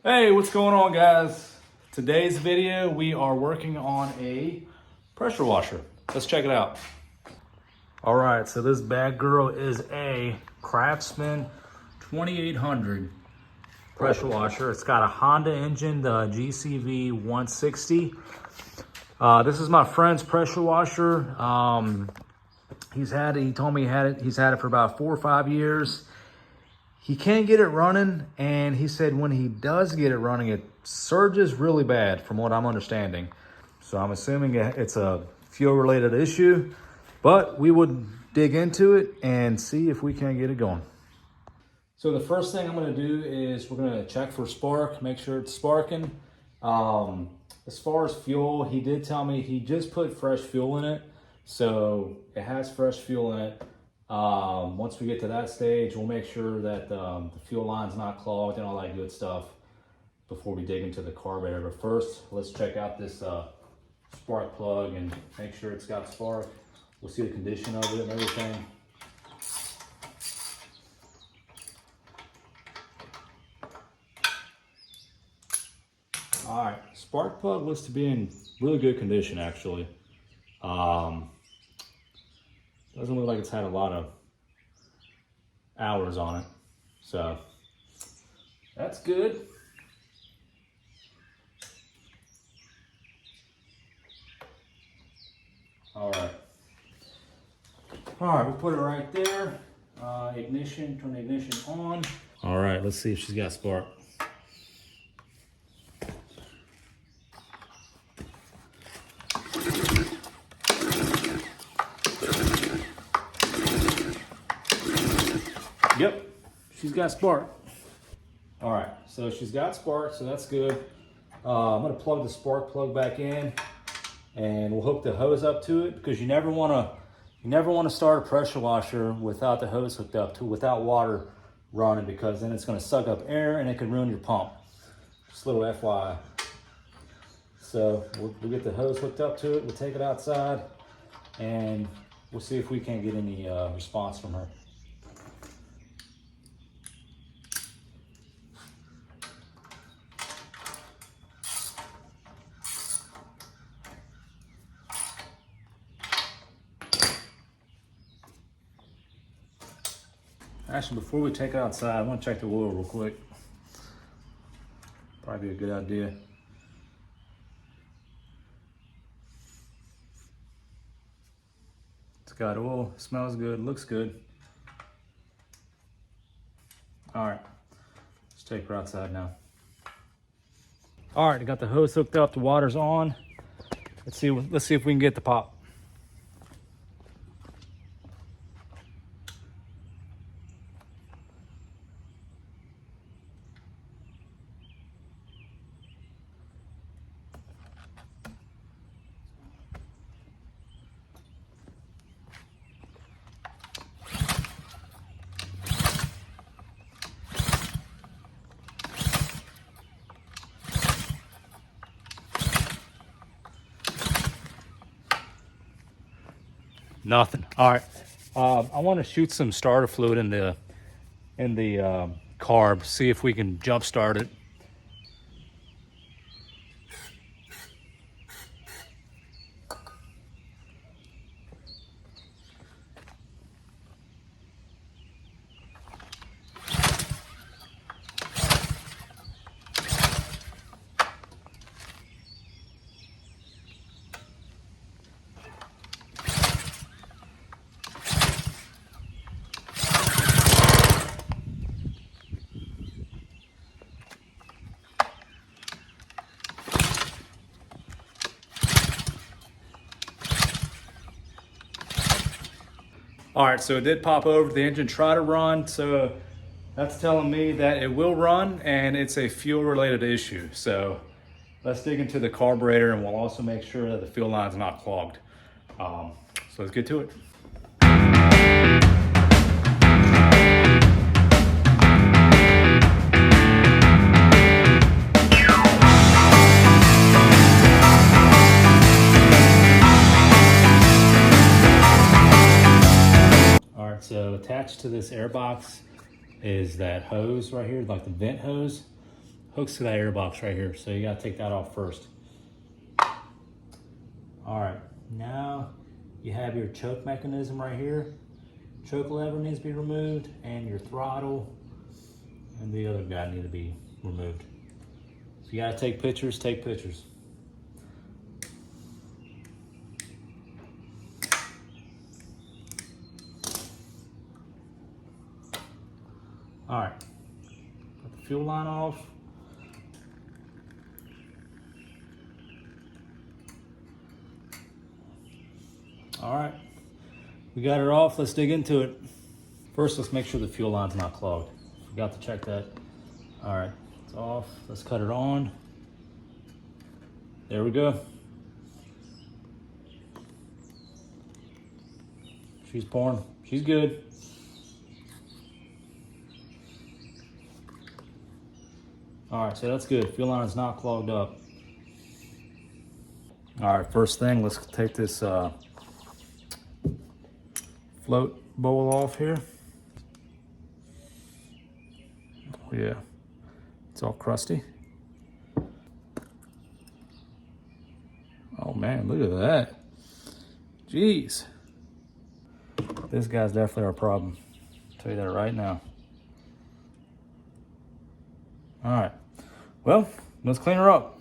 Hey, what's going on, guys? Today's video, we are working on a pressure washer. Let's check it out. All right, so this bad girl is a Craftsman 2800 pressure washer. It's got a Honda engine, the GCV 160. This is my friend's pressure washer. He told me he's had it for about 4 or 5 years. He can't get it running, and he said when he does get it running, it surges really bad from what I'm understanding. So I'm assuming it's a fuel-related issue, but we would dig into it and see if we can get it going. So the first thing I'm gonna do is we're gonna check for spark, make sure it's sparking. As far as fuel, he did tell me he just put fresh fuel in it. So it has fresh fuel in it. Once we get to that stage, we'll make sure that the fuel line's not clogged and all that good stuff before we dig into the carburetor. But first, let's check out this spark plug and make sure it's got spark. We'll see the condition of it and everything. All right, spark plug looks to be in really good condition, actually. Doesn't look like it's had a lot of hours on it, so that's good. All right, we'll put it right there. Ignition, turn the ignition on. All right, let's see if she's got spark. Yep, she's got spark. All right, so she's got spark, so that's good. I'm gonna plug the spark plug back in, and we'll hook the hose up to it, because you never wanna start a pressure washer without the hose hooked up to, without water running, because then it's gonna suck up air and it can ruin your pump. Just a little FYI. So we'll get the hose hooked up to it. We'll take it outside, and we'll see if we can't get any response from her. Actually, before we take it outside, I want to check the oil real quick. Probably be a good idea. It's got oil, smells good, looks good. All right, let's take her outside now. All right, I got the hose hooked up, the water's on. Let's see if we can get the pop. Nothing. All right. I want to shoot some starter fluid in the carb. See if we can jump start it. All right, so it did pop over. The engine tried to run, so that's telling me that it will run, and it's a fuel-related issue. So let's dig into the carburetor, and we'll also make sure that the fuel line's not clogged. So let's get to it. attached to this air box is that hose right here, like the vent hose. hooks to that air box right here. So you gotta take that off first. All right, now you have your choke mechanism right here. Choke lever needs to be removed, and your throttle and the other guy need to be removed. So you gotta take pictures, take pictures. All right, got the fuel line off. All right, we got it off, let's dig into it. First, let's make sure the fuel line's not clogged. Forgot to check that. All right, it's off, let's cut it on. There we go. She's pouring, she's good. All right, so that's good. Fuel line is not clogged up. All right, first thing, let's take this float bowl off here. Oh yeah, it's all crusty. Oh man, look at that. Jeez. This guy's definitely our problem. I'll tell you that right now. All right, well, let's clean her up.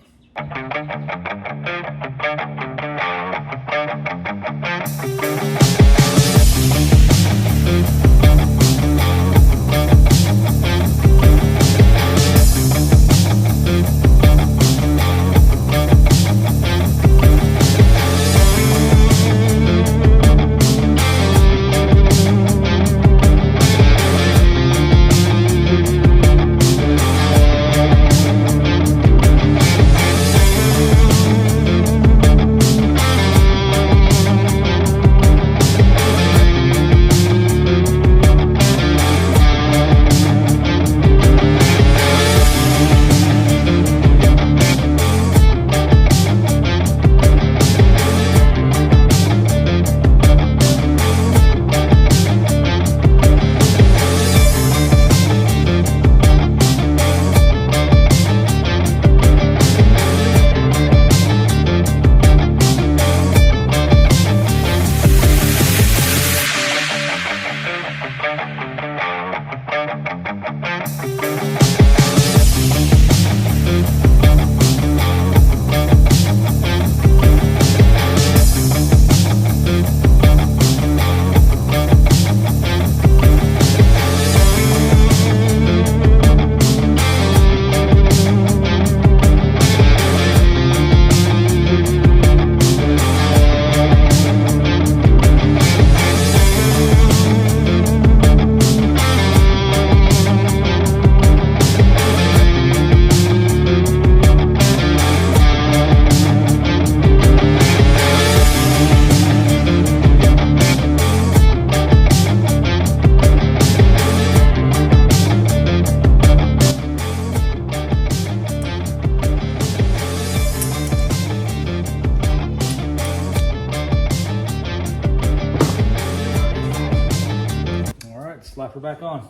Slap her back on.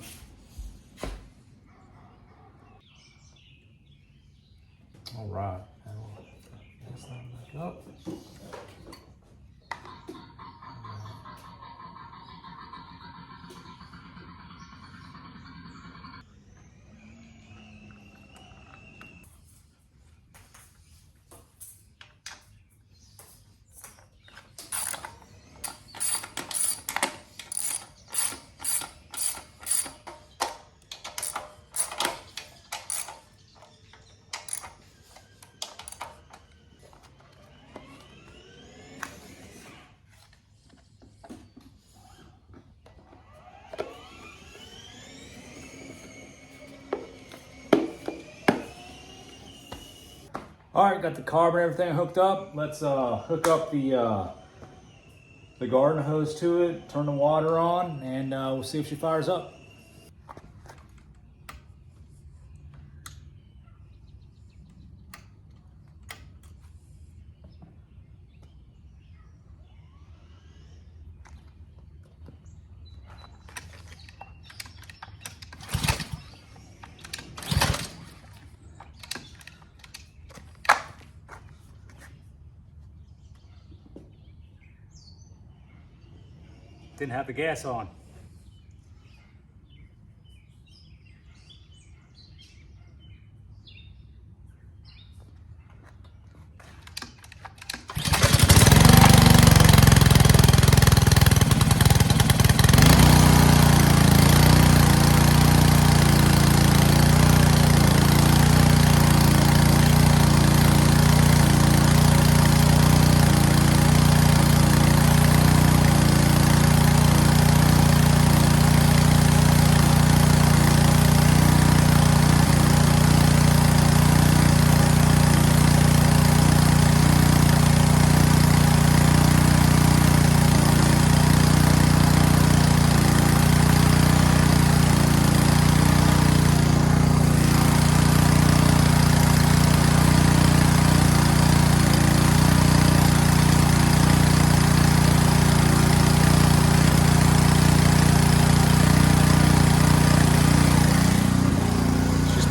All right. Slap her back up. All right, got the carb and everything hooked up. Let's hook up the garden hose to it, turn the water on, and we'll see if she fires up. Didn't have the gas on.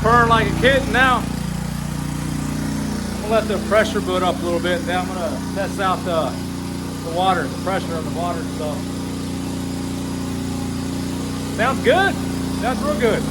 Purring like a kitten now. I'm gonna let the pressure build up a little bit. Then I'm gonna test out the water, the pressure of the water and stuff. Sounds good. Sounds real good.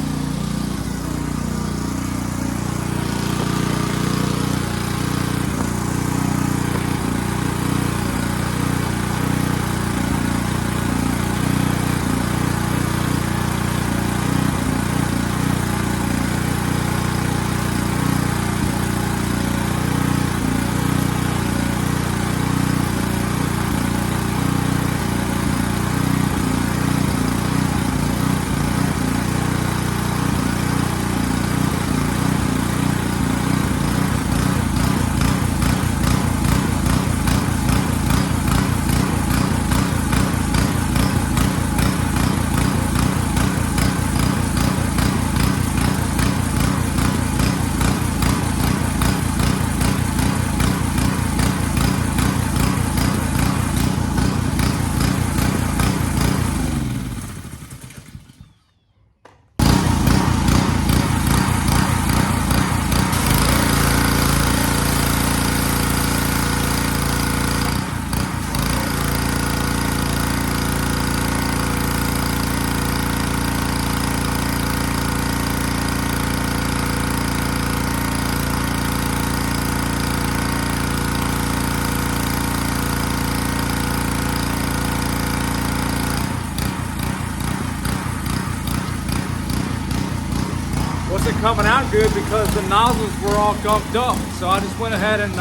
Wasn't coming out good because the nozzles were all gunked up. So I just went ahead and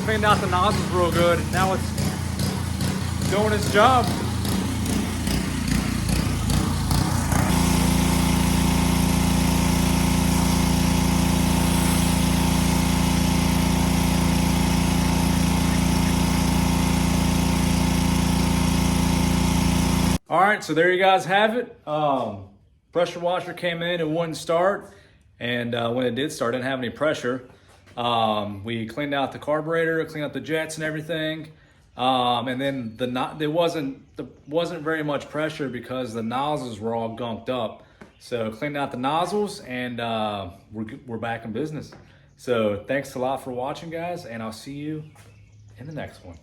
cleaned out the nozzles real good. Now it's doing its job. All right, so there you guys have it. Pressure washer came in, it wouldn't start, and when it did start, it didn't have any pressure. We cleaned out the carburetor, cleaned out the jets and everything, and then there wasn't very much pressure because the nozzles were all gunked up. So cleaned out the nozzles, and we're back in business. So thanks a lot for watching, guys, and I'll see you in the next one.